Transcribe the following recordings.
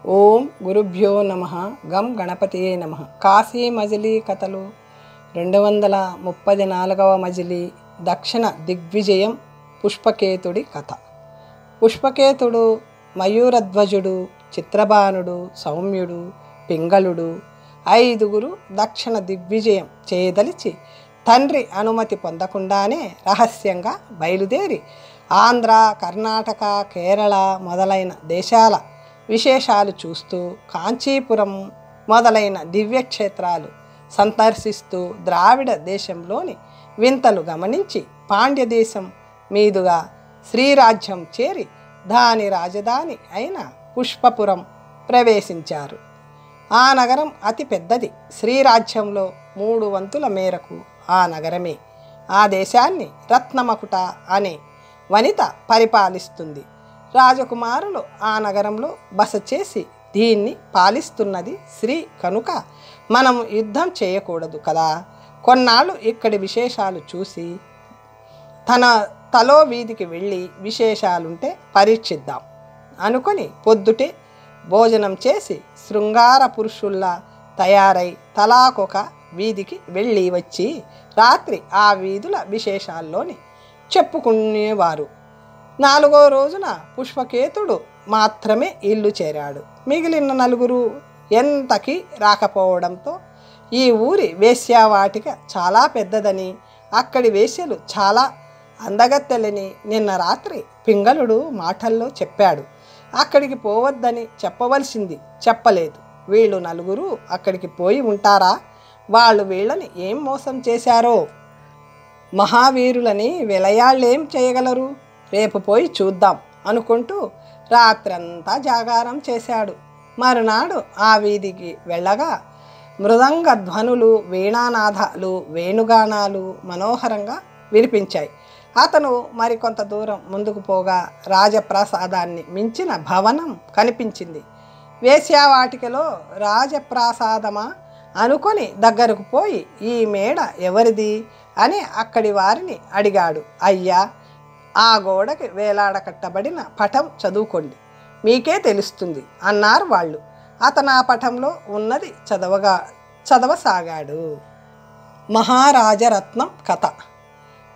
ఓం గురుభ్యో నమ. గం గణపతియే నమ. కాశీ మజిలీ కథలు 234వ మజిలీ. దక్షిణ దిగ్విజయం. పుష్పకేతుడి కథ. పుష్పకేతుడు మయూరధ్వజుడు, చిత్రబాణుడు, సౌమ్యుడు, పింగళుడు 5గురు దక్షిణ దిగ్విజయం చేయదలిచి తండ్రి అనుమతి పొందకుండానే రహస్యంగా బయలుదేరి ఆంధ్ర, కర్ణాటక, కేరళ మొదలైన దేశాల విశేషాలు చూస్తూ కాంచీపురం మొదలైన దివ్యక్షేత్రాలు సందర్శిస్తూ ద్రావిడ దేశంలోని వింతలు గమనించి పాండ్యదేశం మీదుగా శ్రీరాజ్యం చేరి దాని రాజధాని అయిన పుష్పపురం ప్రవేశించారు. ఆ నగరం అతి పెద్దది. శ్రీరాజ్యంలో 3 వంతుల మేరకు ఆ నగరమే. ఆ దేశాన్ని రత్నమకుట అనే వనిత పరిపాలిస్తుంది. రాజకుమారులు ఆ నగరంలో బస చేసి దీన్ని పాలిస్తున్నది స్త్రీ కనుక మనం యుద్ధం చేయకూడదు కదా. కొన్నాళ్ళు ఇక్కడి విశేషాలు చూసి తలో వీధికి వెళ్ళి విశేషాలుంటే పరీక్షిద్దాం అనుకొని పొద్దుటే భోజనం చేసి శృంగార పురుషుల్లా తయారై తలాకొక వీధికి వెళ్ళి వచ్చి రాత్రి ఆ వీధుల విశేషాల్లోని చెప్పుకునేవారు. 4వ రోజున పుష్పకేతుడు మాత్రమే ఇల్లు చేరాడు. మిగిలిన 4గురు ఎంతకీ రాకపోవడంతో ఈ ఊరి వేశ్యావాటిక చాలా పెద్దదని, అక్కడి వేశ్యలు చాలా అందగత్తెలని నిన్న రాత్రి పింగళుడు మాటల్లో చెప్పాడు. అక్కడికి పోవద్దని చెప్పవలసింది చెప్పలేదు. వీళ్ళు 4గురు అక్కడికి పోయి ఉంటారా? వాళ్ళు వీళ్ళని ఏం మోసం చేశారో. మహావీరులని విలయాళ్ళేం చేయగలరు? రేపు పోయి చూద్దాం అనుకుంటూ రాత్రంతా జాగారం చేశాడు. మరునాడు ఆ వీధికి వెళ్ళగా మృదంగ ధ్వనులు, వీణానాదాలు, వేణుగానాలు మనోహరంగా వినిపించాయి. అతను మరికొంత దూరం ముందుకు పోగా రాజప్రాసాదాన్ని మించిన భవనం కనిపించింది. వేశ్యావాటికలో రాజప్రాసాదమా అనుకొని దగ్గరకు పోయి ఈ మేడ ఎవరిది అని అక్కడి వారిని అడిగాడు. అయ్యా, ఆ గోడకి వేలాడకట్టబడిన పటం చదువుకోండి, మీకే తెలుస్తుంది అన్నారు వాళ్ళు. అతను ఆ పటంలో ఉన్నది చదవసాగాడు. మహారాజరత్నం కథ.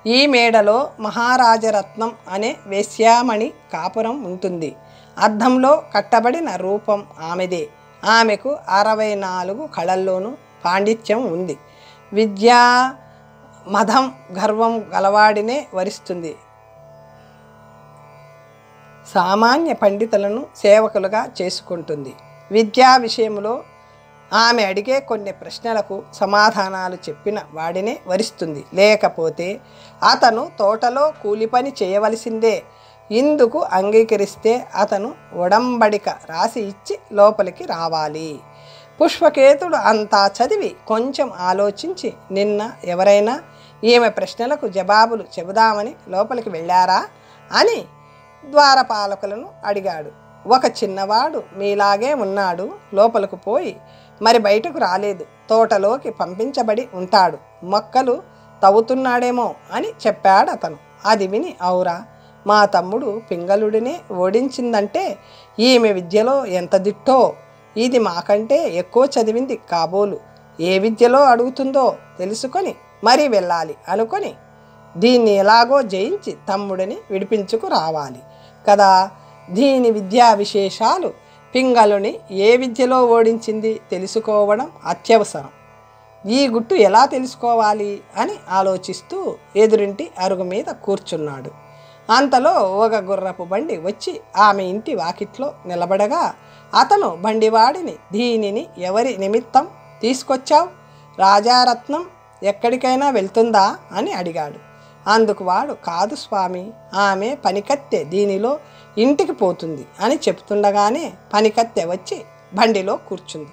ఈ మేడలో మహారాజరత్నం అనే వేశ్యామణి కాపురం ఉంటుంది. అద్దంలో కట్టబడిన రూపం ఆమెదే. ఆమెకు 64 కళల్లోనూ పాండిత్యం ఉంది. విద్యా మదం గర్వం గలవాడినే వరిస్తుంది. సామాన్య పండితులను సేవకులుగా చేసుకుంటుంది. విద్యా విషయంలో ఆమె అడిగే కొన్ని ప్రశ్నలకు సమాధానాలు చెప్పిన వాడినే వరిస్తుంది. లేకపోతే అతను తోటలో కూలి పని చేయవలసిందే. ఇందుకు అంగీకరిస్తే అతను ఒడంబడిక రాసి ఇచ్చి లోపలికి రావాలి. పుష్పకేతుడు అంతా చదివి కొంచెం ఆలోచించి నిన్న ఎవరైనా ఈమె ప్రశ్నలకు జవాబులు చెబుదామని లోపలికి వెళ్ళారా అని ద్వారపాలకులను అడిగాడు. ఒక చిన్నవాడు మీలాగే ఉన్నాడు, లోపలకు పోయి మరి బయటకు రాలేదు, తోటలోకి పంపించబడి ఉంటాడు, మొక్కలు తవ్వుతున్నాడేమో అని చెప్పాడు అతను. అది విని ఔరా, మా తమ్ముడు పింగళుడినే ఓడించిందంటే ఈమె విద్యలో ఎంత దిట్టో, ఇది మాకంటే ఎక్కువ చదివింది కాబోలు, ఏ విద్యలో అడుగుతుందో తెలుసుకొని మరీ వెళ్ళాలి అనుకొని దీన్ని ఎలాగో జయించి తమ్ముడిని విడిపించుకు రావాలి కదా. దీని విద్యా విశేషాలు పింగళుని ఏ విద్యలో ఓడించింది తెలుసుకోవడం అత్యవసరం. ఈ గుట్టు ఎలా తెలుసుకోవాలి అని ఆలోచిస్తూ ఎదురింటి అరుగు మీద కూర్చున్నాడు. అంతలో ఒక గుర్రపు బండి వచ్చి ఆమె ఇంటి వాకిట్లో నిలబడగా అతను బండివాడిని దీనిని ఎవరి నిమిత్తం తీసుకొచ్చావు? రాజారత్నం ఎక్కడికైనా వెళ్తుందా అని అడిగాడు. అందుకు వాడు కాదు స్వామి, ఆమె పనికత్తె దీనిలో ఇంటికి పోతుంది అని చెప్తుండగానే పనికత్తె వచ్చి బండిలో కూర్చుంది.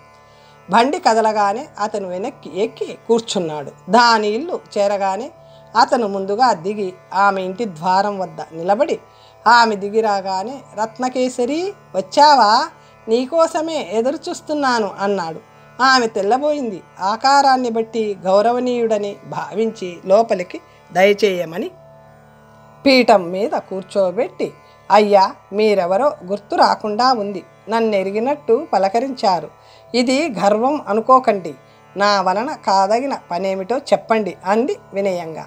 బండి కదలగానే అతను వెనక్కి ఎక్కి కూర్చున్నాడు. దాని ఇల్లు చేరగానే అతను ముందుగా దిగి ఆమె ఇంటి ద్వారం వద్ద నిలబడి ఆమె దిగిరాగానే రత్నకేసరి వచ్చావా, నీకోసమే ఎదురు చూస్తున్నాను అన్నాడు. ఆమె తెల్లబోయింది. ఆకారాన్ని బట్టి గౌరవనీయుడని భావించి లోపలికి దయచేయమని పీఠం మీద కూర్చోబెట్టి అయ్యా, మీరెవరో గుర్తు రాకుండా ఉంది, నన్నెరిగినట్టు పలకరించారు. ఇది గర్వం అనుకోకండి, నా వలన కాదగిన పనేమిటో చెప్పండి అంది వినయంగా.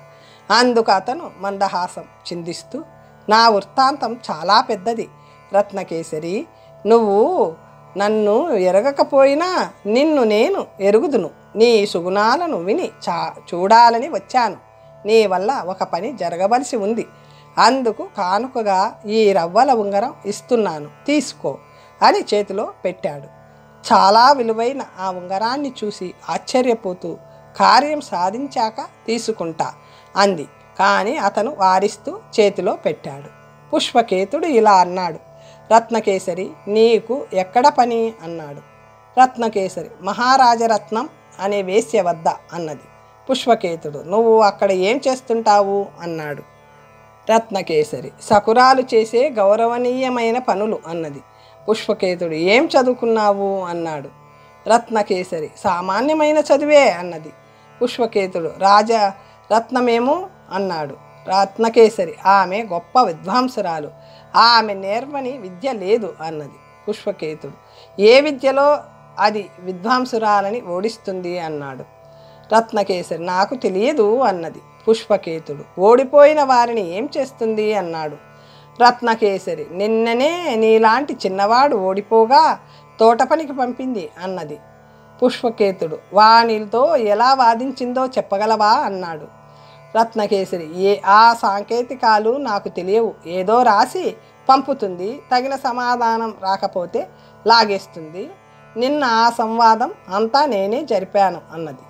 అందుకు అతను మందహాసం చిందిస్తూ, నా వృత్తాంతం చాలా పెద్దది రత్నకేసరి. నువ్వు నన్ను ఎరగకపోయినా నిన్ను నేను ఎరుగుదును. నీ సుగుణాలను విని చూడాలని వచ్చాను. నీ వల్ల ఒక పని జరగవలసి ఉంది. అందుకు కానుకగా ఈ రవ్వల ఉంగరం ఇస్తున్నాను, తీసుకో అని చేతిలో పెట్టాడు. చాలా విలువైన ఆ ఉంగరాన్ని చూసి ఆశ్చర్యపోతూ, కార్యం సాధించాక తీసుకుంటా అంది. కానీ అతను వారిస్తూ చేతిలో పెట్టాడు. పుష్పకేతుడు ఇలా అన్నాడు, రత్నకేసరి నీకు ఎక్కడ పని అన్నాడు. రత్నకేసరి మహారాజరత్నం అనే వేశ్య వద్ద అన్నది. పుష్పకేతుడు నువ్వు అక్కడ ఏం చేస్తుంటావు అన్నాడు. రత్నకేసరి సకురాలు చేసే గౌరవనీయమైన పనులు అన్నది. పుష్పకేతుడు ఏం చదువుకున్నావు అన్నాడు. రత్నకేసరి సామాన్యమైన చదువే అన్నది. పుష్పకేతుడు రాజరత్నమేమో అన్నాడు. రత్నకేసరి ఆమె గొప్ప విద్వాంసురాలు, ఆమె నేర్వని విద్య లేదు అన్నది. పుష్పకేతుడు ఏ విద్యలో అది విద్వాంసురాలని ఓడిస్తుంది అన్నాడు. రత్నకేసరి నాకు తెలియదు అన్నది. పుష్పకేతుడు ఓడిపోయిన వారిని ఏం చేస్తుంది అన్నాడు. రత్నకేసరి నిన్ననే నీలాంటి చిన్నవాడు ఓడిపోగా తోట పనికి పంపింది అన్నది. పుష్పకేతుడు వానితో ఎలా వాదించిందో చెప్పగలవా అన్నాడు. రత్నకేసరి ఆ సాంకేతికాలు నాకు తెలియవు, ఏదో రాసి పంపుతుంది, తగిన సమాధానం రాకపోతే లాగేస్తుంది. నిన్న ఆ సంవాదం అంతా నేనే జరిపాను అన్నది.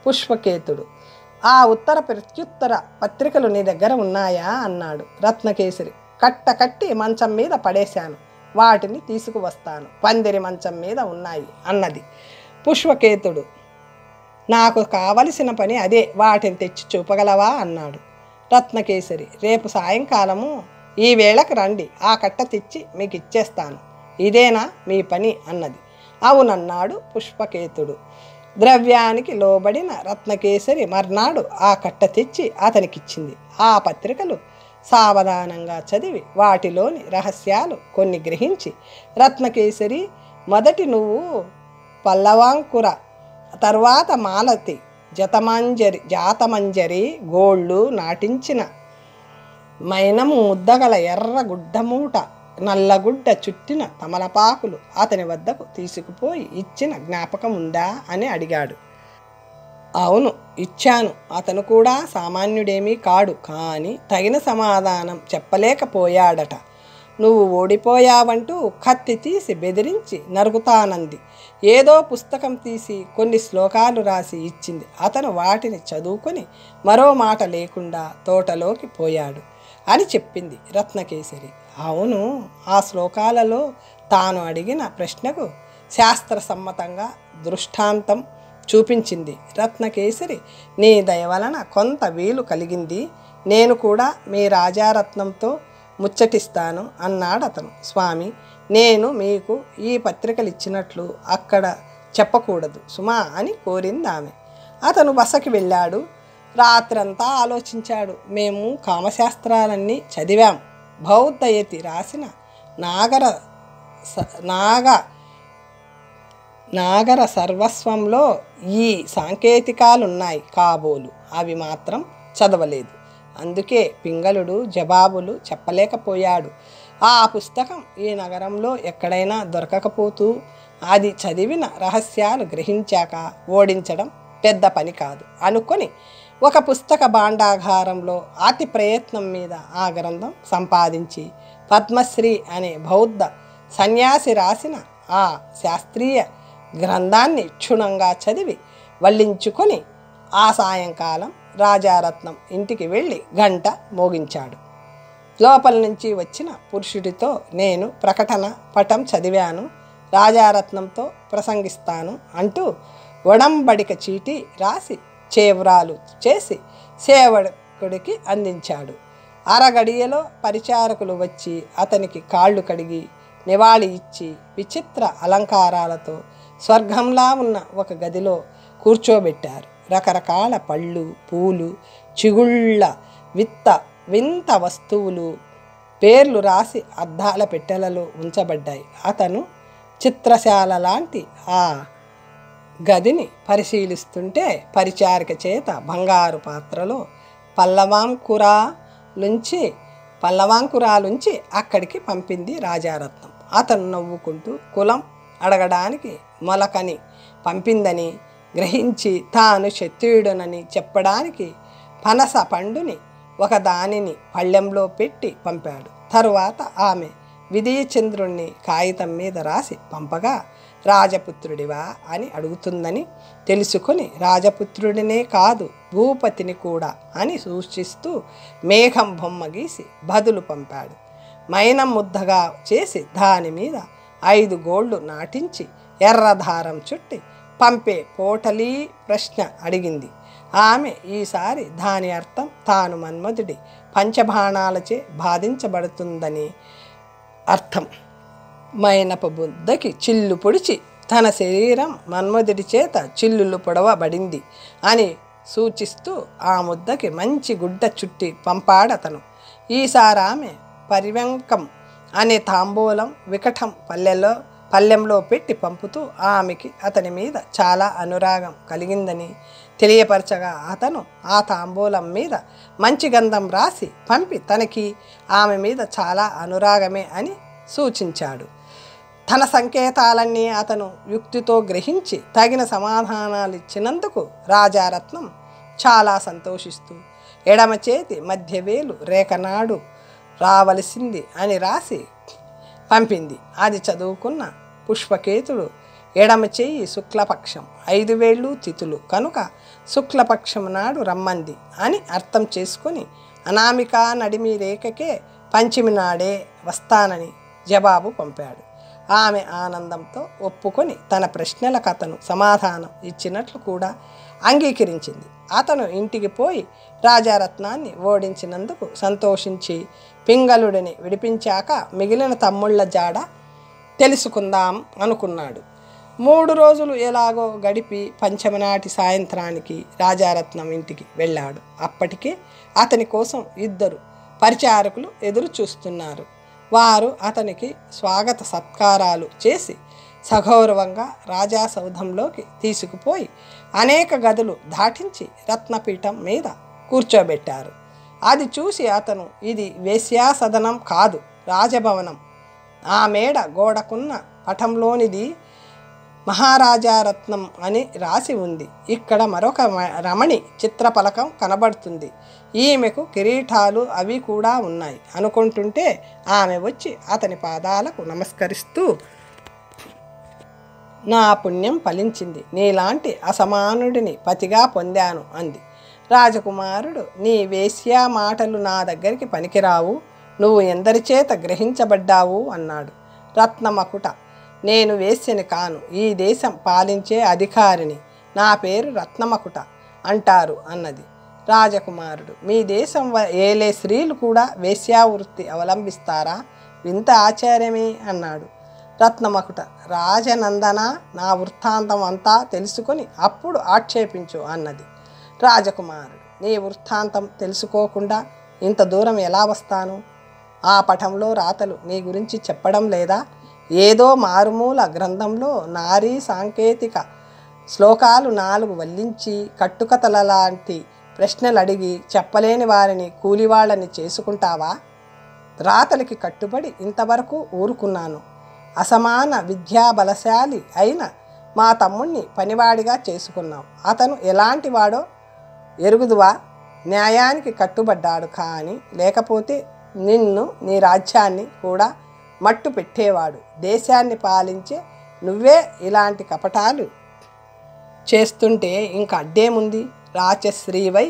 పుష్పకేతుడు ఆ ఉత్తర ప్రత్యుత్తర పత్రికలు నీ దగ్గర ఉన్నాయా అన్నాడు. రత్నకేసరి కట్టి మంచం మీద పడేశాను, వాటిని తీసుకువస్తాను, పందిరి మంచం మీద ఉన్నాయి అన్నది. పుష్పకేతుడు నాకు కావలసిన పని అదే, వాటిని తెచ్చి చూపగలవా అన్నాడు. రత్నకేసరి రేపు సాయంకాలము ఈ వేళకు రండి, ఆ కట్ట తెచ్చి మీకు ఇచ్చేస్తాను, ఇదేనా మీ పని అన్నది. అవునన్నాడు పుష్పకేతుడు. ద్రవ్యానికి లోబడిన రత్నకేసరి మర్నాడు ఆ కట్ట తెచ్చి అతనికిచ్చింది. ఆ పత్రికలు సావధానంగా చదివి వాటిలోని రహస్యాలు కొన్ని గ్రహించి, రత్నకేసరి మొదటి నువ్వు పల్లవాంకుర, తర్వాత మాలతి, జాతమంజరి గోళ్ళు నాటించిన మైనము ముద్దగల ఎర్ర గుడ్డమూట, నల్లగుడ్డ చుట్టిన తమలపాకులు అతని వద్దకు తీసుకుపోయి ఇచ్చిన జ్ఞాపకం ఉందా అని అడిగాడు. అవును ఇచ్చాను. అతను కూడా సామాన్యుడేమీ కాడు, కానీ తగిన సమాధానం చెప్పలేకపోయాడట. నువ్వు ఓడిపోయావంటూ కత్తి తీసి బెదిరించి నరుగుతానంది. ఏదో పుస్తకం తీసి కొన్ని శ్లోకాలు రాసి ఇచ్చింది. అతను వాటిని చదువుకొని మరో మాట లేకుండా తోటలోకి పోయాడు అని చెప్పింది రత్నకేసరి. అవును, ఆ శ్లోకాలలో తాను అడిగిన ప్రశ్నకు శాస్త్రసమ్మతంగా దృష్టాంతం చూపించింది. రత్నకేసరి నీ దయ వలన కొంత వీలు కలిగింది, నేను కూడా మీ రాజారత్నంతో ముచ్చటిస్తాను అన్నాడు అతను. స్వామి, నేను మీకు ఈ పత్రికలు ఇచ్చినట్లు అక్కడ చెప్పకూడదు సుమా అని కోరింది ఆమె. అతను బసకి వెళ్ళాడు. రాత్రంతా ఆలోచించాడు. మేము కామశాస్త్రాలన్నీ చదివాం. బౌద్ధయతి రాసిన నాగర సర్వస్వంలో ఈ సాంకేతికాలున్నాయి కాబోలు, అవి మాత్రం చదవలేదు. అందుకే పింగళుడు జవాబులు చెప్పలేకపోయాడు. ఆ పుస్తకం ఈ నగరంలో ఎక్కడైనా దొరకకపోతూ అది చదివిన రహస్యాలు గ్రహించాక ఓడించడం పెద్ద పని కాదు అనుకొని ఒక పుస్తక భాండాగారంలో అతి ప్రయత్నం మీద ఆ గ్రంథం సంపాదించి పద్మశ్రీ అనే బౌద్ధ సన్యాసి రాసిన ఆ శాస్త్రీయ గ్రంథాన్ని క్షుణ్ణంగా చదివి వల్లించుకొని ఆ సాయంకాలం రాజారత్నం ఇంటికి వెళ్ళి గంట మోగించాడు. లోపల నుంచి వచ్చిన పురుషుడితో నేను ప్రకటన పటం చదివాను, రాజారత్నంతో ప్రసంగిస్తాను అంటూ ఒడంబడిక చీటీ రాసి చేవ్రాలు చేసి సేవకుడికి అందించాడు. అరగడియలో పరిచారకులు వచ్చి అతనికి కాళ్ళు కడిగి నివాళి ఇచ్చి విచిత్ర అలంకారాలతో స్వర్గంలా ఉన్న ఒక గదిలో కూర్చోబెట్టారు. రకరకాల పళ్ళు, పూలు, చిగుళ్ళ వింత వస్తువులు పేర్లు రాసి అద్దాల పెట్టెలలో ఉంచబడ్డాయి. అతను చిత్రశాల లాంటి ఆ గదిని పరిశీలిస్తుంటే పరిచారిక చేత బంగారు పాత్రలో పల్లవాంకురాలుంచి అక్కడికి పంపింది రాజారత్నం. అతను నవ్వుకుంటూ కులం అడగడానికి మొలకని పంపిందని గ్రహించి తాను క్షత్రియుడనని చెప్పడానికి పనస పండుని ఒక దానిని పళ్ళెంలో పెట్టి పంపాడు. తరువాత ఆమె విజయచంద్రుణ్ణి కాగితం మీద రాసి పంపగా రాజపుత్రుడివా అని అడుగుతుందని తెలుసుకొని రాజపుత్రుడినే కాదు భూపతిని కూడా అని సూచిస్తూ మేఘం బొమ్మ గీసి బదులు పంపాడు. మైనం ముద్దగా చేసి దాని మీద 5 గోళ్ళు నాటించి ఎర్రధారం చుట్టి పంపే పోటలీ ప్రశ్న అడిగింది. ఆమె ఈసారి దాని అర్థం తాను మన్మధుడి పంచబాణాలచే బాధించబడుతుందని అర్థం. మైనపు బుద్ధకి చిల్లు పొడిచి తన శరీరం మన్మధుడి చేత చిల్లులు పొడవబడింది అని సూచిస్తూ ఆ ముద్దకి మంచి గుడ్డ చుట్టి పంపాడతను. ఈసారి ఆమె పరివ్యంకం అనే తాంబూలం వికటం పల్లెంలో పెట్టి పంపుతూ ఆమెకి అతని మీద చాలా అనురాగం కలిగిందని తెలియపరచగా అతను ఆ తాంబూలం మీద మంచి గంధం రాసి పంపి తనకి ఆమె మీద చాలా అనురాగమే అని సూచించాడు. తన సంకేతాలన్నీ అతను యుక్తితో గ్రహించి తగిన సమాధానాలు ఇచ్చినందుకు రాజారత్నం చాలా సంతోషిస్తూ ఎడమ చేతి మధ్యవేలు రేఖనాడు రావలసింది అని రాసి పంపింది. అది చదువుకున్న పుష్పకేతుడు ఎడమ చెయ్యి శుక్లపక్షం 5 వేళ్ళు తిథులు కనుక శుక్లపక్షం నాడు రమ్మంది అని అర్థం చేసుకొని అనామిక నడిమి రేఖకే పంచమి నాడే వస్తానని జవాబు పంపాడు. ఆమె ఆనందంతో ఒప్పుకొని తన ప్రశ్నలకు అతను సమాధానం ఇచ్చినట్లు కూడా అంగీకరించింది. అతను ఇంటికి పోయి రాజారత్నాన్ని ఓడించినందుకు సంతోషించి పింగళుడిని విడిపించాక మిగిలిన తమ్ముళ్ల జాడ తెలుసుకుందాం అనుకున్నాడు. 3 రోజులు ఎలాగో గడిపి పంచమి నాటి సాయంత్రానికి రాజారత్నం ఇంటికి వెళ్ళాడు. అప్పటికే అతని కోసం 2 పరిచారకులు ఎదురు చూస్తున్నారు. వారు అతనికి స్వాగత సత్కారాలు చేసి సగౌరవంగా రాజాసౌధంలోకి తీసుకుపోయి అనేక గదులు దాటించి రత్నపీఠం మీద కూర్చోబెట్టారు. అది చూసి అతను ఇది వేశ్యాసదనం కాదు, రాజభవనం. ఆ మేడ గోడకున్న పటంలోనిది మహారాజారత్నం అని రాసి ఉంది. ఇక్కడ మరొక రమణి చిత్రపలకం కనబడుతుంది. ఈమెకు కిరీటాలు అవి కూడా ఉన్నాయి అనుకుంటుంటే ఆమె వచ్చి అతని పాదాలకు నమస్కరిస్తూ నా పుణ్యం ఫలించింది, నీలాంటి అసమానుడిని పతిగా పొందాను అంది. రాజకుమారుడు నీ వేశ్యా మాటలు నా దగ్గరికి పనికిరావు, నువ్వు ఎందరి చేత గ్రహించబడ్డావు అన్నాడు. రత్నమకుట నేను వేశ్యని కాను, ఈ దేశం పాలించే అధికారిని, నా పేరు రత్నమకుట అంటారు అన్నది. రాజకుమారుడు మీ దేశం ఏలే స్త్రీలు కూడా వేశ్యావృత్తి అవలంబిస్తారా, వింత ఆశ్చర్యమే అన్నాడు. రత్నమకుట రాజనందన నా వృత్తాంతం అంతా తెలుసుకొని అప్పుడు ఆక్షేపించు అన్నది. రాజకుమారుడు నీ వృత్తాంతం తెలుసుకోకుండా ఇంత దూరం ఎలా వస్తాను? ఆ పటంలో రాతలు నీ గురించి చెప్పడం లేదా? ఏదో మారుమూల గ్రంథంలో నారీ సాంకేతిక శ్లోకాలు 4 వల్లించి కట్టుకథల లాంటి ప్రశ్నలు అడిగి చెప్పలేని వారిని కూలివాళ్ళని చేసుకుంటావా? రాతలకి కట్టుబడి ఇంతవరకు ఊరుకున్నాను. అసమాన విద్యాబలశాలి అయిన మా తమ్ముణ్ణి పనివాడిగా చేసుకున్నావు. అతను ఎలాంటి వాడో ఎరుగుదువా? న్యాయానికి కట్టుబడ్డాడు, కానీ లేకపోతే నిన్ను నీ రాజ్యాన్ని కూడా మట్టు పెట్టేవాడు. దేశాన్ని పాలించే నువ్వే ఇలాంటి కపటాలు చేస్తుంటే ఇంకా అడ్డేముంది? రాచశ్రీవై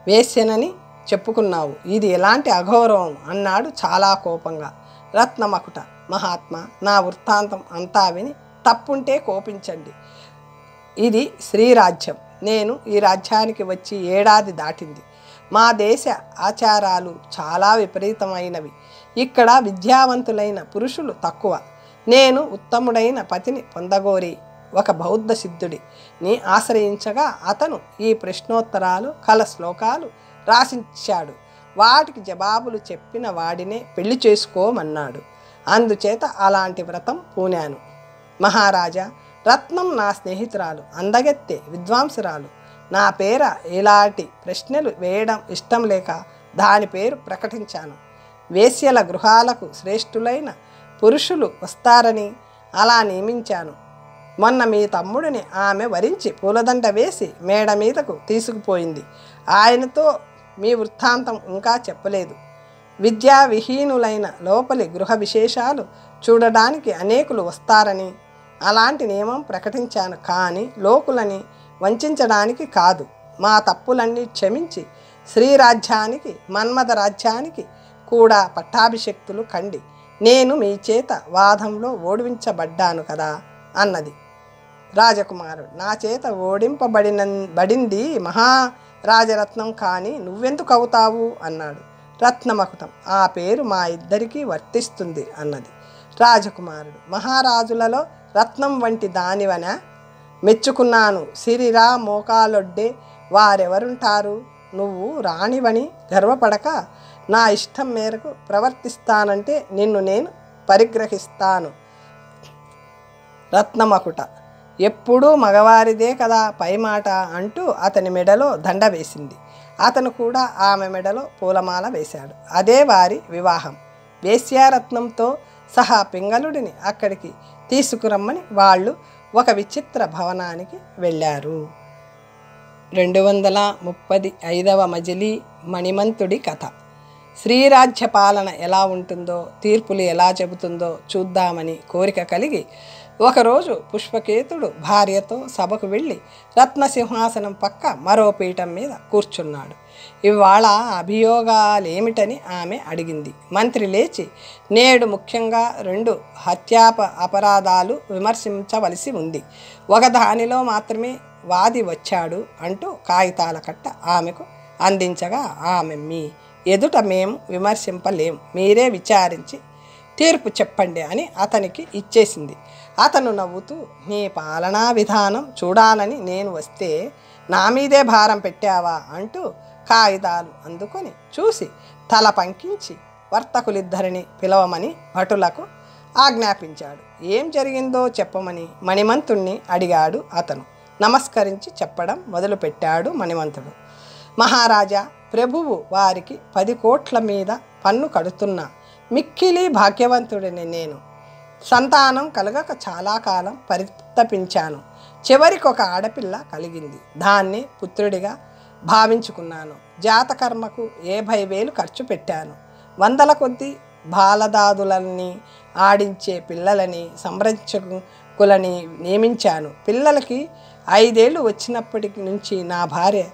వేశ్యనని చెప్పుకున్నావు, ఇది ఎలాంటి అగౌరవం అన్నాడు చాలా కోపంగా. రత్నమకుట మహాత్మా నా వృత్తాంతం అంతా విని తప్పుంటే కోపించండి. ఇది శ్రీరాజ్యం. నేను ఈ రాజ్యానికి వచ్చి 1 ఏడాది దాటింది. మా దేశ ఆచారాలు చాలా విపరీతమైనవి. ఇక్కడ విద్యావంతులైన పురుషులు తక్కువ. నేను ఉత్తముడైన పతిని పొందగోరి ఒక బౌద్ధ సిద్ధుడిని ఆశ్రయించగా అతను ఈ ప్రశ్నోత్తరాలు కల శ్లోకాలు రాసిచ్చాడు. వాటికి జవాబులు చెప్పిన వాడినే పెళ్లి చేసుకోమన్నాడు. అందుచేత అలాంటి వ్రతం పూనాను. మహారాజా, రత్నం నా స్నేహితురాలు, అందగత్తె, విద్వాంసురాలు. నా పేర ఇలాంటి ప్రశ్నలు వేయడం ఇష్టం లేక దాని పేరు ప్రకటించాను. వేశ్యల గృహాలకు శ్రేష్ఠులైన పురుషులు వస్తారని అలా నియమించాను. మొన్న మీ తమ్ముడిని ఆమె వరించి పూలదండ వేసి మేడ మీదకు తీసుకుపోయింది. ఆయనతో మీ వృత్తాంతం ఇంకా చెప్పలేదు. విద్యా విహీనులైన లోపలి గృహ విశేషాలు చూడడానికి అనేకులు వస్తారని అలాంటి నియమం ప్రకటించాను. కానీ లోకులని వంచడానికి కాదు. మా తప్పులన్నీ క్షమించి శ్రీరాజ్యానికి, మన్మథ రాజ్యానికి కూడా పట్టాభిషక్తులు కండి. నేను మీ చేత వాదంలో ఓడించబడ్డాను కదా అన్నది. రాజకుమారుడు, నా చేత బడింది మహారాజరత్నం, కానీ నువ్వెందుకు అవుతావు అన్నాడు. రత్నమకుటం, ఆ పేరు మా ఇద్దరికీ వర్తిస్తుంది అన్నది. రాజకుమారుడు, మహారాజులలో రత్నం వంటి దానివనా? మెచ్చుకున్నాను. సిరిరా మోకాలొడ్డే వారెవరుంటారు? నువ్వు రాణివని గర్వపడక నా ఇష్టం మేరకు ప్రవర్తిస్తానంటే నిన్ను నేను పరిగ్రహిస్తాను. రత్నమకుట, ఎప్పుడూ మగవారిదే కదా పై మాట అంటూ అతని మెడలో దండ వేసింది. అతను కూడా ఆమె మెడలో పూలమాల వేశాడు. అదే వారి వివాహం. వేశ్యారత్నంతో సహా పింగళుడిని అక్కడికి తీసుకురమ్మని వాళ్ళు ఒక విచిత్ర భవనానికి వెళ్ళారు. 235వ మజిలీ మణిమంతుడి కథ. శ్రీరాజ్య పాలన ఎలా ఉంటుందో, తీర్పులు ఎలా చెబుతుందో చూద్దామని కోరిక కలిగి ఒకరోజు పుష్పకేతుడు భార్యతో సభకు వెళ్ళి రత్నసింహాసనం పక్క మరో పీఠం మీద కూర్చున్నాడు. ఇవాళ అభియోగాలేమిటని ఆమె అడిగింది. మంత్రి లేచి, నేడు ముఖ్యంగా 2 అపరాధాలు విమర్శించవలసి ఉంది. ఒకదానిలో మాత్రమే వాది వచ్చాడు అంటూ కాగితాల కట్ట ఆమెకు అందించగా, ఆమె మీ ఎదుట మేము విమర్శింపలేం, మీరే విచారించి తీర్పు చెప్పండి అని అతనికి ఇచ్చేసింది. అతను నవ్వుతూ, నీ పాలనా విధానం చూడాలని నేను వస్తే నా మీదే భారం పెట్టావా అంటూ కాగితాలు అందుకొని చూసి తల పంకించి వర్తకులిద్దరిని పిలవమని భటులకు ఆజ్ఞాపించాడు. ఏం జరిగిందో చెప్పమని మణిమంతుణ్ణి అడిగాడు. అతను నమస్కరించి చెప్పడం మొదలుపెట్టాడు. మణిమంతుడు, మహారాజా, ప్రభువు వారికి 10 కోట్ల మీద పన్ను కడుతున్నా మిక్కిలి భాగ్యవంతుడిని నేను. సంతానం కలగక చాలా కాలం పరితపించాను. చివరికి ఒక ఆడపిల్ల కలిగింది. దాన్ని పుత్రుడిగా భావించుకున్నాను. జాతకర్మకు 50,000 ఖర్చు పెట్టాను. 100ల కొద్దీ బాలదాదులని ఆడించే పిల్లలని సంరక్షకులని నియమించాను. పిల్లలకి 5 ఏళ్ళు వచ్చినప్పటి నుంచి నా భార్య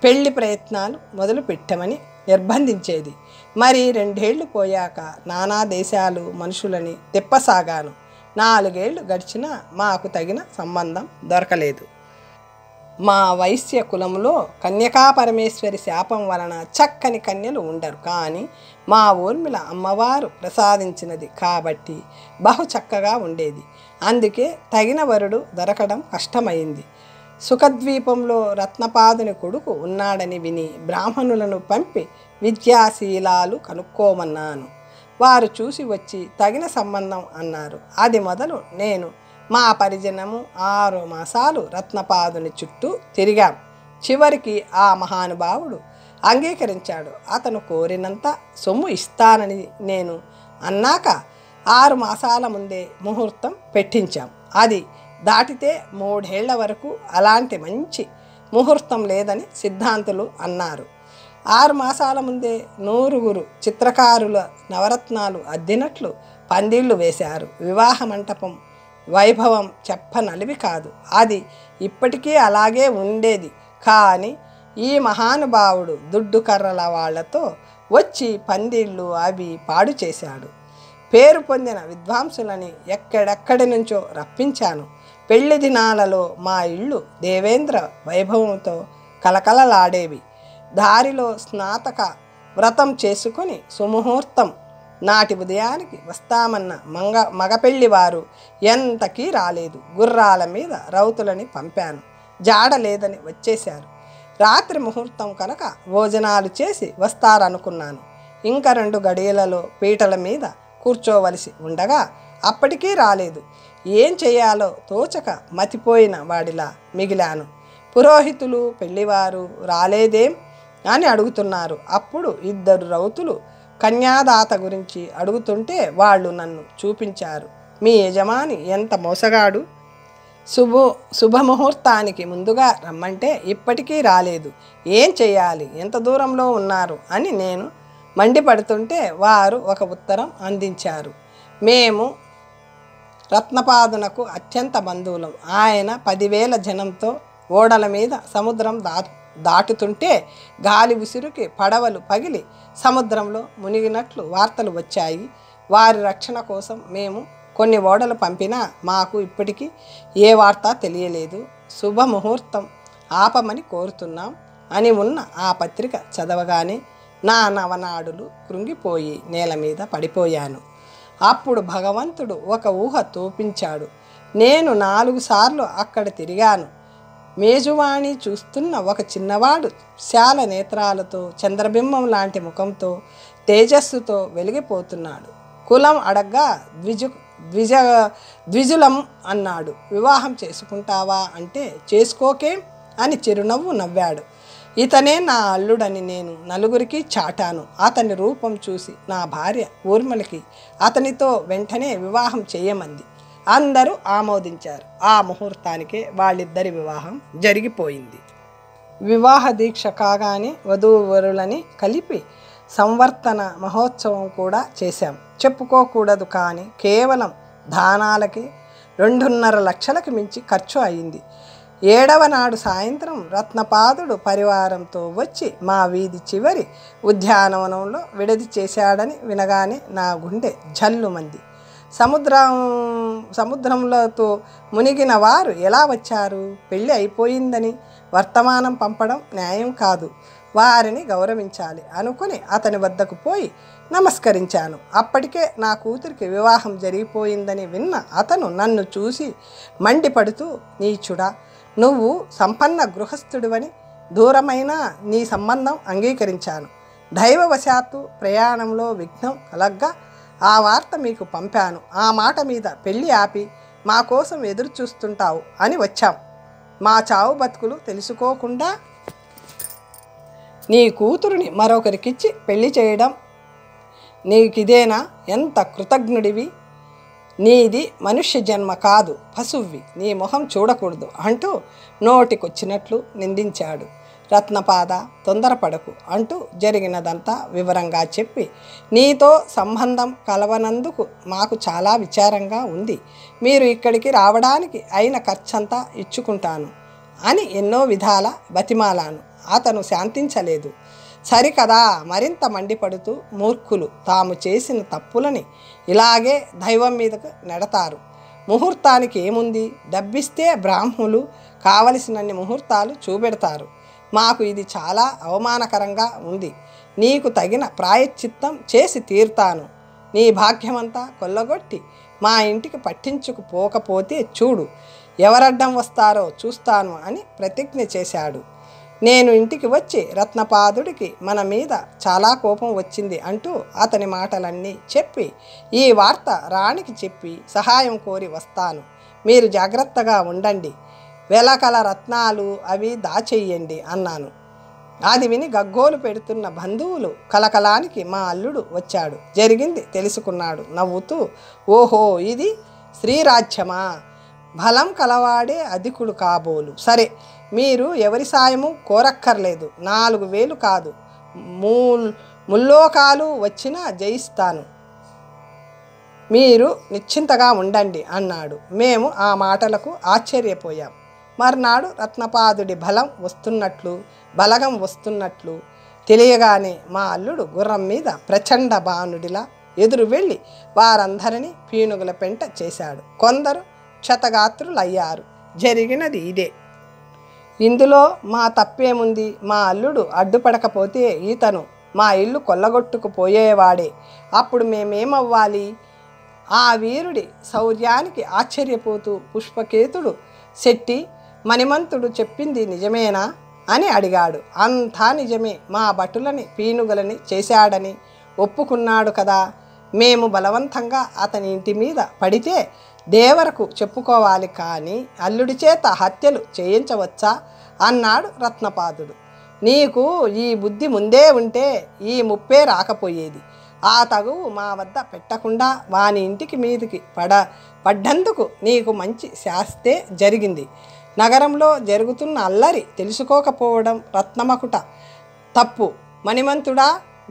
పెళ్లి ప్రయత్నాలు మొదలు పెట్టమని నిర్బంధించేది. మరి 2 ఏళ్ళు పోయాక నానా దేశాలు మనుషులని తిప్పసాగాను. 4 ఏళ్ళు గడిచినా మాకు తగిన సంబంధం దొరకలేదు. మా వైశ్య కులంలో కన్యకాపరమేశ్వరి శాపం వలన చక్కని కన్యలు ఉండరు. కానీ మా ఊర్మిళ అమ్మవారు ప్రసాదించినది కాబట్టి బహు చక్కగా ఉండేది. అందుకే తగిన వరుడు దొరకడం కష్టమైంది. సుఖద్వీపంలో రత్నపాదుని కొడుకు ఉన్నాడని విని బ్రాహ్మణులను పంపి విద్యాశీలాలు కనుక్కోమన్నాను. వారు చూసి వచ్చి తగిన సంబంధం అన్నారు. అది మొదలు నేను మా పరిజనము 6 మాసాలు రత్నపాదుని చుట్టూ తిరిగాం. చివరికి ఆ మహానుభావుడు అంగీకరించాడు. అతను కోరినంత సొమ్ము ఇస్తానని నేను అన్నాక 6 మాసాల ముందే ముహూర్తం పెట్టించాం. అది దాటితే 3 ఏళ్ల వరకు అలాంటి మంచి ముహూర్తం లేదని సిద్ధాంతులు అన్నారు. 6 మాసాల ముందే 100 చిత్రకారుల నవరత్నాలు అద్దినట్లు పందిళ్ళు వేశారు. వివాహ మంటపం వైభవం చెప్పనలివి కాదు. అది ఇప్పటికీ అలాగే ఉండేది. కానీ ఈ మహానుభావుడు దుడ్డు కర్రల వాళ్లతో వచ్చి పందిళ్ళు అవి పాడు చేశాడు. పేరు పొందిన విద్వాంసులని ఎక్కడెక్కడి నుంచో రప్పించాను. పెళ్లి దినాలలో మా ఇళ్ళు దేవేంద్ర వైభవంతో కలకలలాడేవి. దారిలో స్నాతక వ్రతం చేసుకుని సుముహూర్తం నాటి ఉదయానికి వస్తామన్న మగపెళ్లివారు ఎంతకీ రాలేదు. గుర్రాల మీద రౌతులని పంపాను. జాడ లేదని వచ్చేశారు. రాత్రి ముహూర్తం కనుక భోజనాలు చేసి వస్తారనుకున్నాను. ఇంకా 2 గడియలలో పీటల మీద కూర్చోవలసి ఉండగా అప్పటికీ రాలేదు. ఏం చేయాలో తోచక మతిపోయిన వాడిలా మిగిలాను. పురోహితులు పెళ్లివారు రాలేదేం అని అడుగుతున్నారు. అప్పుడు 2 రౌతులు కన్యాదాత గురించి అడుగుతుంటే వాళ్ళు నన్ను చూపించారు. మీ యజమాని ఎంత మోసగాడు, శుభముహూర్తానికి ముందుగా రమ్మంటే ఇప్పటికీ రాలేదు, ఏం చేయాలి, ఎంత దూరంలో ఉన్నారు అని నేను మండిపడుతుంటే వారు ఒక ఉత్తరం అందించారు. మేము రత్నపాదునకు అత్యంత బంధువులం. ఆయన 10,000 జనంతో ఓడల మీద సముద్రం దాటుతుంటే గాలి ఉసిరికి పడవలు పగిలి సముద్రంలో మునిగినట్లు వార్తలు వచ్చాయి. వారి రక్షణ కోసం మేము కొన్ని ఓడలు పంపినా మాకు ఇప్పటికీ ఏ వార్త తెలియలేదు. శుభముహూర్తం ఆపమని కోరుతున్నాం అని ఉన్న ఆ పత్రిక చదవగానే నా నవనాడులు కృంగిపోయి నేల మీద పడిపోయాను. అప్పుడు భగవంతుడు ఒక ఊహ తోపించాడు. నేను 4 సార్లు అక్కడ తిరిగాను. మేజువాణి చూస్తున్న ఒక చిన్నవాడు శాల నేత్రాలతో చంద్రబింబం లాంటి ముఖంతో తేజస్సుతో వెలిగిపోతున్నాడు. కులం అడగ్గా ద్విజులం అన్నాడు. వివాహం చేసుకుంటావా అంటే చేసుకోకేం అని చిరునవ్వు నవ్వాడు. ఇతనే నా అల్లుడని నేను నలుగురికి చాటాను. అతని రూపం చూసి నా భార్య ఊర్మిళకి అతనితో వెంటనే వివాహం చేయమంది. అందరూ ఆమోదించారు. ఆ ముహూర్తానికే వాళ్ళిద్దరి వివాహం జరిగిపోయింది. వివాహ దీక్ష కాగానే వధూవరులని కలిపి సంవర్తన మహోత్సవం కూడా చేశాం. చెప్పుకోకూడదు కానీ కేవలం దానాలకి 2.5 లక్షలకు మించి ఖర్చు అయింది. 7వ నాడు సాయంత్రం రత్నపాదుడు పరివారంతో వచ్చి మా వీధి చివరి ఉద్యానవనంలో విడది చేశాడని వినగానే నా గుండె జల్లుమంది. సముద్రంలోతో మునిగిన వారు ఎలా వచ్చారు? పెళ్ళి అయిపోయిందని వర్తమానం పంపడం న్యాయం కాదు. వారిని గౌరవించాలి అనుకుని అతని వద్దకు పోయి నమస్కరించాను. అప్పటికే నా కూతురికి వివాహం జరిగిపోయిందని విన్న అతను నన్ను చూసి మండిపడుతూ, నీచుడా, నువ్వు సంపన్న గృహస్థుడివని దూరమైన నీ సంబంధం అంగీకరించాను. దైవవశాత్తు ప్రయాణంలో విఘ్నం కలగ్గా ఆ వార్త మీకు పంపాను. ఆ మాట మీద పెళ్ళి ఆపి మా కోసం ఎదురు చూస్తుంటావు అని వచ్చాం. మా చావు బతుకులు తెలుసుకోకుండా నీ కూతురుని మరొకరికిచ్చి పెళ్లి చేయడం నీకిదేనా? ఎంత కృతజ్ఞుడివి! నీది మనుష్య జన్మ కాదు, పశువ్వి, నీ మొహం చూడకూడదు అంటూ నోటికొచ్చినట్లు నిందించాడు. రత్నపాద, తొందరపడకు అంటూ జరిగినదంతా వివరంగా చెప్పి, నీతో సంబంధం కలవనందుకు మాకు చాలా విచారంగా ఉంది. మీరు ఇక్కడికి రావడానికి అయిన ఖర్చంతా ఇచ్చుకుంటాను అని ఎన్నో విధాల బతిమాలాను. అతను శాంతించలేదు. సరికదా మరింత మండిపడుతూ, మూర్ఖులు తాము చేసిన తప్పులని ఇలాగే దైవం మీదకు నెడతారు. ముహూర్తానికి ఏముంది? డబ్బిస్తే బ్రాహ్మణులు కావలసినన్ని ముహూర్తాలు చూపెడతారు. మాకు ఇది చాలా అవమానకరంగా ఉంది. నీకు తగిన ప్రాయశ్చిత్తం చేసి తీరుతాను. నీ భాగ్యమంతా కొల్లగొట్టి మా ఇంటికి పట్టించుకుపోకపోతే చూడు, ఎవరడ్డం వస్తారో చూస్తాను అని ప్రతిజ్ఞ చేశాడు. నేను ఇంటికి వచ్చి రత్నపాదుడికి మన మీద చాలా కోపం వచ్చింది అంటూ అతని మాటలన్నీ చెప్పి, ఈ వార్త రాణికి చెప్పి సహాయం కోరి వస్తాను. మీరు జాగ్రత్తగా ఉండండి. వెలకల రత్నాలు అవి దాచెయ్యండి అన్నాను. అది విని గగ్గోలు పెడుతున్న బంధువులు కలకలానికి మా అల్లుడు వచ్చాడు. జరిగింది తెలుసుకున్నాడు. నవ్వుతూ, ఓహో, ఇది శ్రీరాజ్యమా? బలం కలవాడే అధికుడు కాబోలు. సరే, మీరు ఎవరి సాయము కోరక్కర్లేదు. 4,000 కాదు, ముల్లోకాలు వచ్చినా జయిస్తాను. మీరు నిశ్చింతగా ఉండండి అన్నాడు. మేము ఆ మాటలకు ఆశ్చర్యపోయాం. మర్నాడు రత్నపాదుడి బలగం వస్తున్నట్లు తెలియగానే మా అల్లుడు గుర్రం మీద ప్రచండ బాణుడిలా ఎదురు వెళ్ళి వారందరినీ పీనుగుల పెంట చేశాడు. కొందరు క్షతగాత్రులయ్యారు. జరిగినది ఇదే. ఇందులో మా తప్పేముంది? మా అల్లుడు అడ్డుపడకపోతే ఈతను మా ఇల్లు కొల్లగొట్టుకుపోయేవాడే. అప్పుడు మేమేమవ్వాలి? ఆ వీరుడి శౌర్యానికి ఆశ్చర్యపోతూ పుష్పకేతుడు శెట్టి, మణిమంతుడు చెప్పింది నిజమేనా అని అడిగాడు. అంతా నిజమే. మా భటులని పీనుగలని చేశాడని ఒప్పుకున్నాడు కదా. మేము బలవంతంగా అతని ఇంటి మీద పడితే దేవరకు చెప్పుకోవాలి కానీ అల్లుడి చేత హత్యలు చేయించవచ్చా అన్నాడు రత్నపాదుడు. నీకు ఈ బుద్ధి ముందే ఉంటే ఈ ముప్పే రాకపోయేది. ఆ తగువు మా వద్ద పెట్టకుండా వాని ఇంటికి మీదికి పడ్డందుకు నీకు మంచి శాస్తే జరిగింది. నగరంలో జరుగుతున్న అల్లరి తెలుసుకోకపోవడం రత్నమకుట తప్పు. మణిమంతుడా,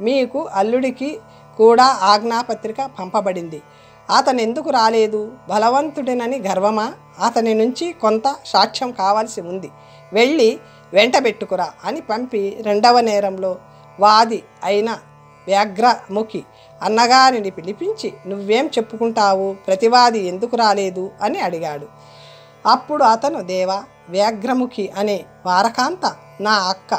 మీకు అల్లుడికి కూడా ఆజ్ఞాపత్రిక పంపబడింది. అతను ఎందుకు రాలేదు? బలవంతుడినని గర్వమా? అతని నుంచి కొంత సాక్ష్యం కావాల్సి ఉంది, వెళ్ళి వెంటబెట్టుకురా అని పంపి రెండవ నేరంలో వాది అయిన వ్యాఘ్రముఖి అన్నగారిని పిలిపించి నువ్వేం చెప్పుకుంటావు, ప్రతివాది ఎందుకు రాలేదు అని అడిగాడు. అప్పుడు అతను, దేవా, వ్యాఘ్రముఖి అనే వారకాంత నా అక్క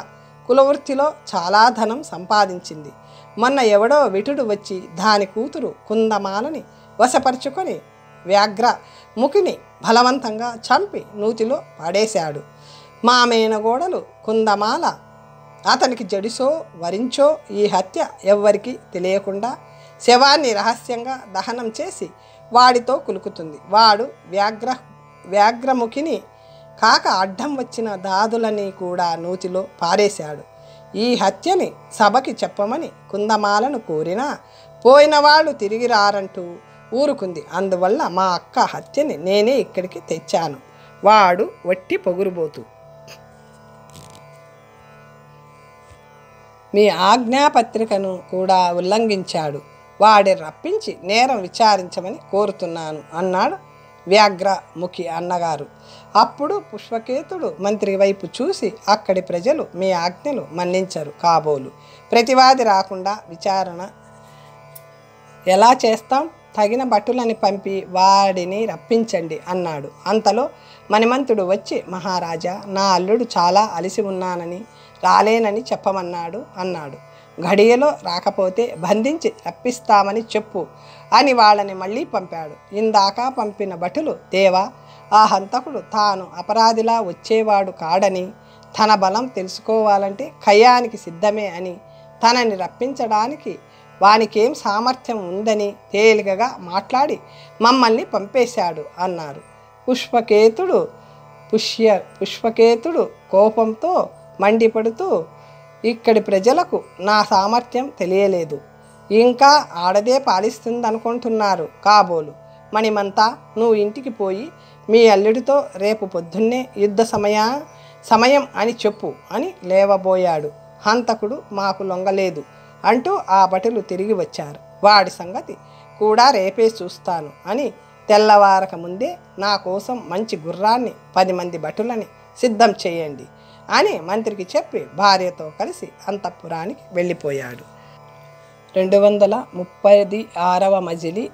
కులవృత్తిలో చాలా ధనం సంపాదించింది. మొన్న ఎవడో విటుడు వచ్చి దాని కూతురు కుందమాలని వశపరుచుకొని వ్యాఘ్రముఖిని బలవంతంగా చంపి నూతిలో పడేశాడు. మా మేనగోడలు కుందమాల అతనికి జడిసో వరించో ఈ హత్య ఎవ్వరికీ తెలియకుండా శవాన్ని రహస్యంగా దహనం చేసి వాడితో కులుకుతుంది. వాడు వ్యాఘ్రముఖిని కాక అడ్డం వచ్చిన దాదులని కూడా నూతిలో పారేశాడు. ఈ హత్యని సభకి చెప్పమని కుందమాలను కోరినా పోయిన వాళ్ళు తిరిగి రారంటూ ఊరుకుంది. అందువల్ల మా అక్క హత్యని నేనే ఇక్కడికి తెచ్చాను. వాడు వట్టి పొగురుబోతు. మీ ఆజ్ఞాపత్రికను కూడా ఉల్లంఘించాడు. వాడి రప్పించి నేరం విచారించమని కోరుతున్నాను అన్నాడు వ్యాఘ్రముఖి అన్నగారు. అప్పుడు పుష్పకేతుడు మంత్రి వైపు చూసి, అక్కడి ప్రజలు మీ ఆజ్ఞలు మన్నించరు కాబోలు. ప్రతివాది రాకుండా విచారణ ఎలా చేస్తాం? తగిన భటులని పంపి వాడిని రప్పించండి అన్నాడు. అంతలో మణిమంతుడు వచ్చి, మహారాజా, నా అల్లుడు చాలా అలసి ఉన్నానని రాలేనని చెప్పమన్నాడు అన్నాడు. ఘడియలో రాకపోతే బంధించి రప్పిస్తామని చెప్పు అని వాళ్ళని మళ్ళీ పంపాడు. ఇందాక పంపిన భటులు, దేవా, ఆ హంతకుడు తాను అపరాధిలా వచ్చేవాడు కాడని, తన బలం తెలుసుకోవాలంటే కయ్యానికి సిద్ధమే అని, తనని రప్పించడానికి వానికేం సామర్థ్యం ఉందని తేలికగా మాట్లాడి మమ్మల్ని పంపేశాడు అన్నారు. పుష్పకేతుడు కోపంతో మండిపడుతూ, ఇక్కడి ప్రజలకు నా సామర్థ్యం తెలియలేదు, ఇంకా ఆడదే పాలిస్తుందనుకుంటున్నారు కాబోలు. మణిమంతా, నువ్వు ఇంటికి పోయి మీ అల్లుడితో రేపు పొద్దున్నే యుద్ధ సమయం అని చెప్పు అని లేవబోయాడు. హంతకుడు మాకు లొంగలేదు అంటూ ఆ భటులు తిరిగి వచ్చారు. వాడి సంగతి కూడా రేపే చూస్తాను అని తెల్లవారక ముందే నా కోసం మంచి గుర్రాన్ని 10 మంది భటులని సిద్ధం చేయండి అని మంత్రికి చెప్పి భార్యతో కలిసి అంతఃపురానికి వెళ్ళిపోయాడు. 236వ మజిలి.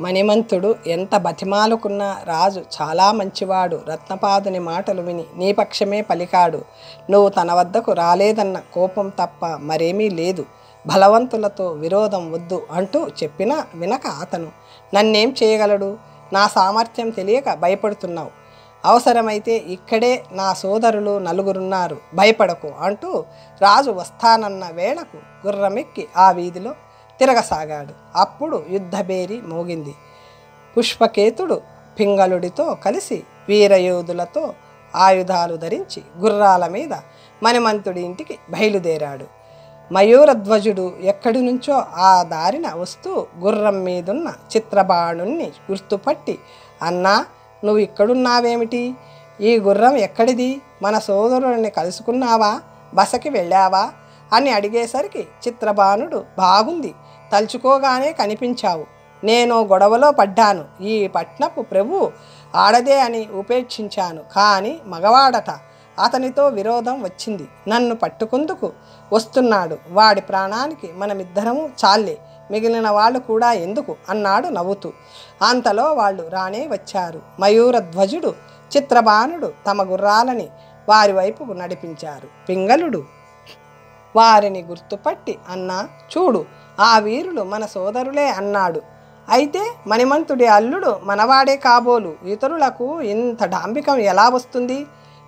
మణిమంతుడు ఎంత బతిమాలుకున్నా రాజు చాలా మంచివాడు. రత్నపాదుని మాటలు విని నీ పక్షమే పలికాడు. నువ్వు తన వద్దకు రాలేదన్న కోపం తప్ప మరేమీ లేదు. బలవంతులతో విరోధం వద్దు అంటూ చెప్పినా వినక అతను, నన్నేం చేయగలడు? నా సామర్థ్యం తెలియక భయపడుతున్నావు. అవసరమైతే ఇక్కడే నా సోదరులు 4 భయపడకు అంటూ రాజు వస్తానన్న వేళకు గుర్రమెక్కి ఆ వీధిలో తిరగసాగాడు. అప్పుడు యుద్ధబేరి మోగింది. పుష్పకేతుడు పింగళుడితో కలిసి వీరయోధులతో ఆయుధాలు ధరించి గుర్రాల మీద మణిమంతుడి ఇంటికి బయలుదేరాడు. మయూరధ్వజుడు ఎక్కడి నుంచో ఆ దారిన వస్తూ గుర్రం మీదున్న చిత్రబాణుణ్ణి గుర్తుపట్టి, అన్నా, నువ్వు ఇక్కడున్నావేమిటి? ఈ గుర్రం ఎక్కడిది? మన సోదరుడిని కలుసుకున్నావా? బసకి వెళ్ళావా అని అడిగేసరికి చిత్రబాణుడు, బాగుంది, తలుచుకోగానే కనిపించావు. నేను గొడవలో పడ్డాను. ఈ పట్నపు ప్రభు ఆడదే అని ఉపేక్షించాను, కానీ మగవాడట. అతనితో విరోధం వచ్చింది. నన్ను పట్టుకుందుకు వస్తున్నాడు. వాడి ప్రాణానికి మనమిద్దరము చాలే, మిగిలిన వాళ్ళు కూడా ఎందుకు అన్నాడు నవ్వుతూ. అంతలో వాళ్ళు రానే వచ్చారు. మయూరధ్వజుడు, చిత్రబాణుడు తమ గుర్రాలని వారి వైపుకు నడిపించారు. పింగళుడు వారిని గుర్తుపట్టి, అన్నా, చూడు, ఆ వీరులు మన సోదరులే అన్నాడు. అయితే మణిమంతుడి అల్లుడు మనవాడే కాబోలు. ఇతరులకు ఇంత డాంబికం ఎలా వస్తుంది?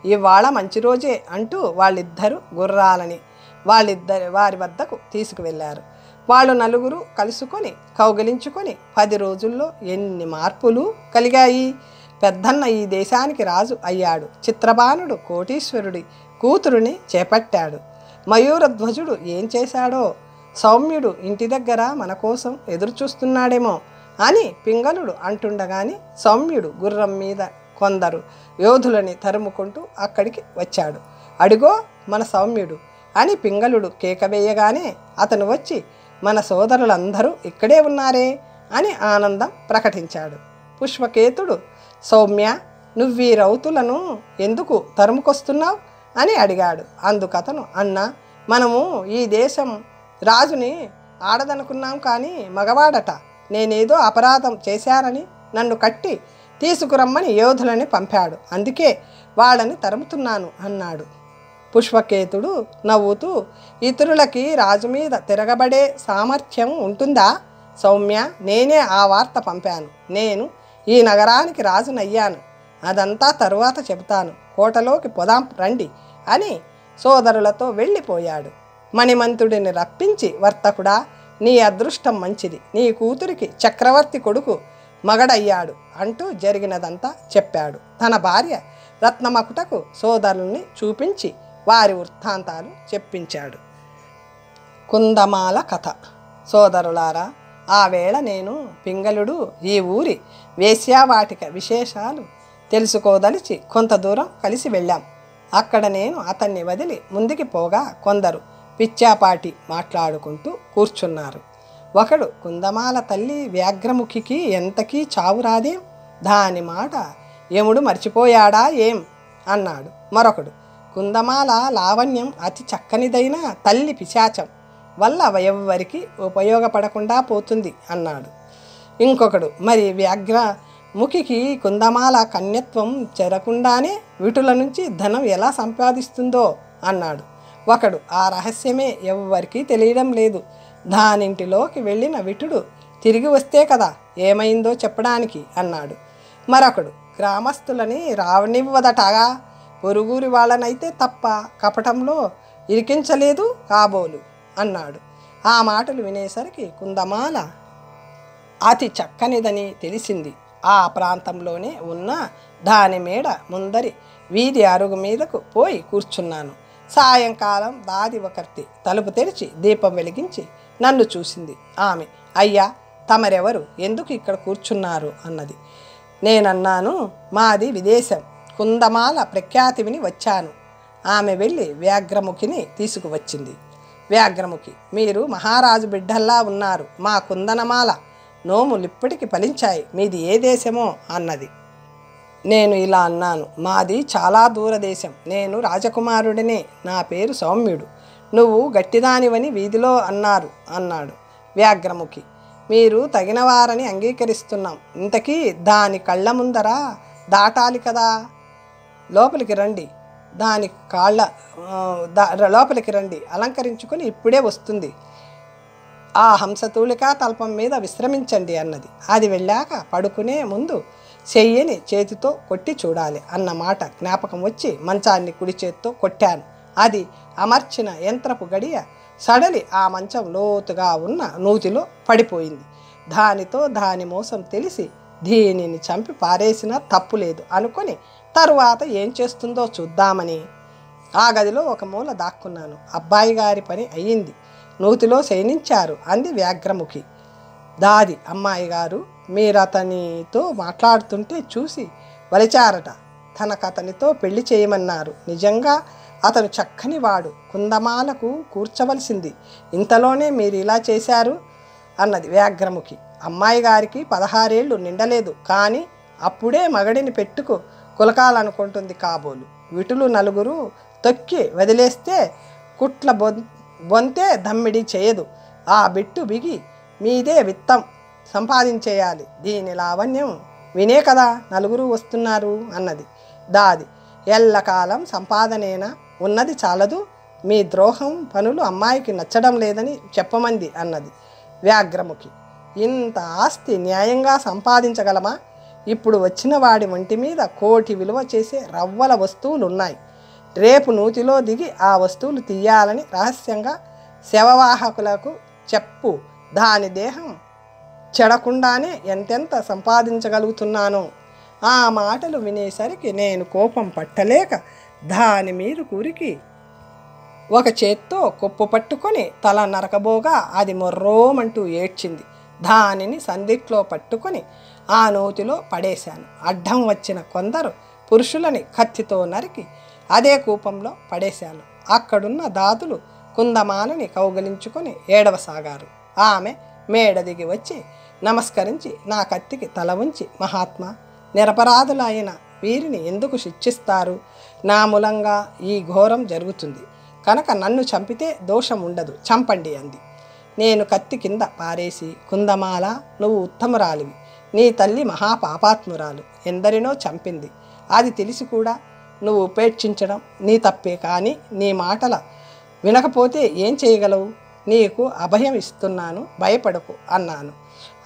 ఇవాళ మంచి రోజే అంటూ వాళ్ళిద్దరూ గుర్రాలని వారి వద్దకు తీసుకువెళ్ళారు. వాళ్ళు నలుగురు కలుసుకొని కౌగిలించుకొని 10 రోజుల్లో ఎన్ని మార్పులు కలిగాయి. పెద్దన్న ఈ దేశానికి రాజు అయ్యాడు. చిత్రబాణుడు కోటీశ్వరుడి కూతురుని చేపట్టాడు. మయూరధ్వజుడు ఏం చేశాడో, సౌమ్యుడు ఇంటి దగ్గర మన కోసం ఎదురుచూస్తున్నాడేమో అని పింగళుడు అంటుండగాని సౌమ్యుడు గుర్రం మీద కొందరు యోధులని తరుముకుంటూ అక్కడికి వచ్చాడు. అడిగో మన సౌమ్యుడు అని పింగళుడు కేక వేయగానే అతను వచ్చి మన సోదరులందరూ ఇక్కడే ఉన్నారే అని ఆనందం ప్రకటించాడు. పుష్పకేతుడు, సౌమ్య, నువ్వీ రౌతులను ఎందుకు తరుముకొస్తున్నావు అని అడిగాడు. అందుకతను, అన్న, మనము ఈ దేశం రాజుని ఆడదనుకున్నాం కానీ మగవాడట. నేనేదో అపరాధం చేశారని నన్ను కట్టి తీసుకురమ్మని యోధులని పంపాడు. అందుకే వాళ్ళని తరుముతున్నాను అన్నాడు. పుష్పకేతుడు నవ్వుతూ, ఇతరులకి రాజు మీద తిరగబడే సామర్థ్యం ఉంటుందా సౌమ్య? నేనే ఆ వార్త పంపాను. నేను ఈ నగరానికి రాజునయ్యాను. అదంతా తరువాత చెబుతాను. కోటలోకి పొదాం రండి అని సోదరులతో వెళ్ళిపోయాడు. మణిమంతుడిని రప్పించి, వర్తకుడా, నీ అదృష్టం మంచిది. నీ కూతురికి చక్రవర్తి కొడుకు మగడయ్యాడు అంటూ జరిగినదంతా చెప్పాడు. తన భార్య రత్నమకుటకు సోదరుల్ని చూపించి వారి వృత్తాంతాలు చెప్పించాడు. కుందమాల కథ. సోదరులారా, ఆ వేళ నేను పింగళుడు ఈ ఊరి వేశ్యావాటిక విశేషాలు తెలుసుకోదలిచి కొంత దూరం కలిసి వెళ్ళాం. అక్కడ నేను అతన్ని వదిలి ముందుకి పోగా కొందరు పిచ్చాపాటి మాట్లాడుకుంటూ కూర్చున్నారు. ఒకడు, కుందమాల తల్లి వ్యాఘ్రముఖికి ఎంతకీ చావు రాదేం, దాని మాట యముడు మర్చిపోయాడా ఏం అన్నాడు. మరొకడు, కుందమాల లావణ్యం అతి చక్కనిదైన తల్లి పిశాచం వల్ల ఎవ్వరికి ఉపయోగపడకుండా పోతుంది అన్నాడు. ఇంకొకడు, మరి వ్యాఘ్రముఖికి కుందమాల కన్యత్వం చెరకుండానే విటుల నుంచి ధనం ఎలా సంపాదిస్తుందో అన్నాడు. ఒకడు, ఆ రహస్యమే ఎవ్వరికీ తెలియడం లేదు. దానింటిలోకి వెళ్ళిన విటుడు తిరిగి వస్తే కదా ఏమైందో చెప్పడానికి అన్నాడు. మరొకడు, గ్రామస్తులని రావనివ్వదటగా, పొరుగురి వాళ్ళనైతే తప్ప కపటంలో ఇరికించలేదు కాబోలు అన్నాడు. ఆ మాటలు వినేసరికి కుందమాల అతి చక్కనిదని తెలిసింది. ఆ ప్రాంతంలోనే ఉన్న దాని మేడ ముందరి వీధి అరుగు మీదకు పోయి కూర్చున్నాను. సాయంకాలం దాది ఒకర్తి తలుపు తెరిచి దీపం వెలిగించి నన్ను చూసింది. ఆమె, అయ్యా, తమరెవరు, ఎందుకు ఇక్కడ కూర్చున్నారు అన్నది. నేనన్నాను, మాది విదేశం, కుందమాల ప్రఖ్యాతి విని వచ్చాను. ఆమె వెళ్ళి వ్యాఘ్రముఖిని తీసుకువచ్చింది. వ్యాఘ్రముఖి, మీరు మహారాజు బిడ్డల్లా ఉన్నారు. మా కుందనమాల నోములిప్పటికి ఫలించాయి. మీది ఏ దేశమో అన్నది. నేను ఇలా అన్నాను, మాది చాలా దూరదేశం. నేను రాజకుమారుడినే. నా పేరు సౌమ్యుడు. నువ్వు గట్టిదానివని వీధిలో అన్నాడు. వ్యాఘ్రముఖి, మీరు తగినవారని అంగీకరిస్తున్నాం. ఇంతకీ దాని కళ్ళ ముందర దాటాలి కదా. లోపలికి రండి, దాని కాళ్ళ లోపలికి రండి, అలంకరించుకొని ఇప్పుడే వస్తుంది. ఆ హంసతూలికా తల్పం మీద విశ్రమించండి అన్నది. అది వెళ్ళాక పడుకునే ముందు చెయ్యని చేతితో కొట్టి చూడాలి అన్న మాట జ్ఞాపకం వచ్చి మంచాన్ని కుడి చేత్తో కొట్టాను. అది అమర్చిన యంత్రపు గడియ సడలి ఆ మంచం లోతుగా ఉన్న నూతిలో పడిపోయింది. దానితో దాని మోసం తెలిసి దీనిని చంపి పారేసినా తప్పు లేదు అనుకొని తరువాత ఏం చేస్తుందో చూద్దామని ఆ గదిలో ఒక మూల దాక్కున్నాను. అబ్బాయి గారి పని అయ్యింది. నూతిలో శయనించారు అంది వ్యాఘ్రముఖి. దాది, అమ్మాయి గారు, మీరతనితో మాట్లాడుతుంటే చూసి వలిచారట. తనకతనితో పెళ్లి చేయమన్నారు. నిజంగా అతను చక్కని వాడు. కుందమాలకు కూర్చవలసింది. ఇంతలోనే మీరు ఇలా చేశారు అన్నది వ్యాఘ్రముఖి. అమ్మాయి గారికి 16 ఏళ్ళు నిండలేదు, కానీ అప్పుడే మగడిని పెట్టుకు కులకాలనుకుంటుంది కాబోలు. విటులు నలుగురు తొక్కి వదిలేస్తే కుట్ల బొంతే దమ్మిడి చేయదు. ఆ బిట్టు బిగి మీదే విత్తం సంపాదించేయాలి. దీని లావణ్యం వినే కదా నలుగురు వస్తున్నారు అన్నది. దాది, ఎల్లకాలం సంపాదనేనా ఉన్నది చాలదు. మీ ద్రోహం పనులు అమ్మాయికి నచ్చడం లేదని చెప్పమంది అన్నది. వ్యాఘ్రముఖి, ఇంత ఆస్తి న్యాయంగా సంపాదించగలమా? ఇప్పుడు వచ్చిన వాడి ఒంటి మీద 1 కోటి విలువ చేసే రవ్వల వస్తువులున్నాయి. రేపు నూతిలో దిగి ఆ వస్తువులు తీయాలని రహస్యంగా శవవాహకులకు చెప్పు, దాని దేహం చెడకుండానే ఎంతెంత సంపాదించగలుగుతున్నానో. ఆ మాటలు వినేసరికి నేను కోపం పట్టలేక దాని మీద కురికి ఒక చేత్తో కొప్పు పట్టుకొని తల నరకబోగా అది మొర్రోమంటూ ఏడ్చింది. దానిని సందిట్లో పట్టుకొని ఆ నూతిలో పడేశాను. అడ్డం వచ్చిన కొందరు పురుషులని కత్తితో నరికి అదే కూపంలో పడేశాను. అక్కడున్న దాదులు కుందమాలని కౌగలించుకొని ఏడవసాగారు. ఆమె మేడ దిగి వచ్చి నమస్కరించి నా కత్తికి తల ఉంచి, మహాత్మా, నిరపరాధులైన వీరిని ఎందుకు శిక్షిస్తారు? నా మూలంగా ఈ ఘోరం జరుగుతుంది కనుక నన్ను చంపితే దోషం ఉండదు, చంపండి అంది. నేను కత్తి కింద పారేసి, కుందమాల, నువ్వు ఉత్తమురాలివి, నీ తల్లి మహాపాపాత్మురాలు, ఎందరినో చంపింది, అది తెలిసి కూడా నువ్వు ఉపేక్షించడం నీ తప్పే. కానీ నీ మాటల వినకపోతే ఏం చేయగలవు? నీకు అభయం ఇస్తున్నాను, భయపడకు అన్నాను.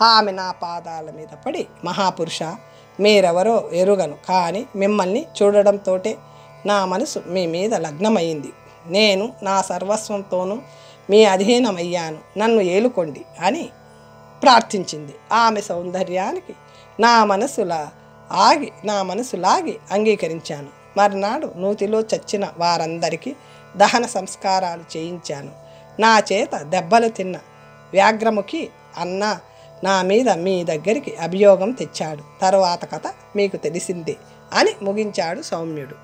ఆమె నా పాదాల మీద పడి, మహాపురుష, మీరెవరో ఎరుగను, కానీ మిమ్మల్ని చూడడంతోటే నా మనసు మీ మీద లగ్నమైంది. నేను నా సర్వస్వంతోనూ మీ అధీనమయ్యాను, నన్ను ఏలుకోండి అని ప్రార్థించింది. ఆమె సౌందర్యానికి నా మనసు లాగి అంగీకరించాను. మర్నాడు నూతిలో చచ్చిన వారందరికీ దహన సంస్కారాలు చేయించాను. నా చేత దెబ్బలు తిన్న వ్యాఘ్రముఖి అన్న నా మీద మీ దగ్గరికి అభియోగం తెచ్చాడు. తరువాత కథ మీకు తెలిసిందే అని ముగించాడు సౌమ్యుడు.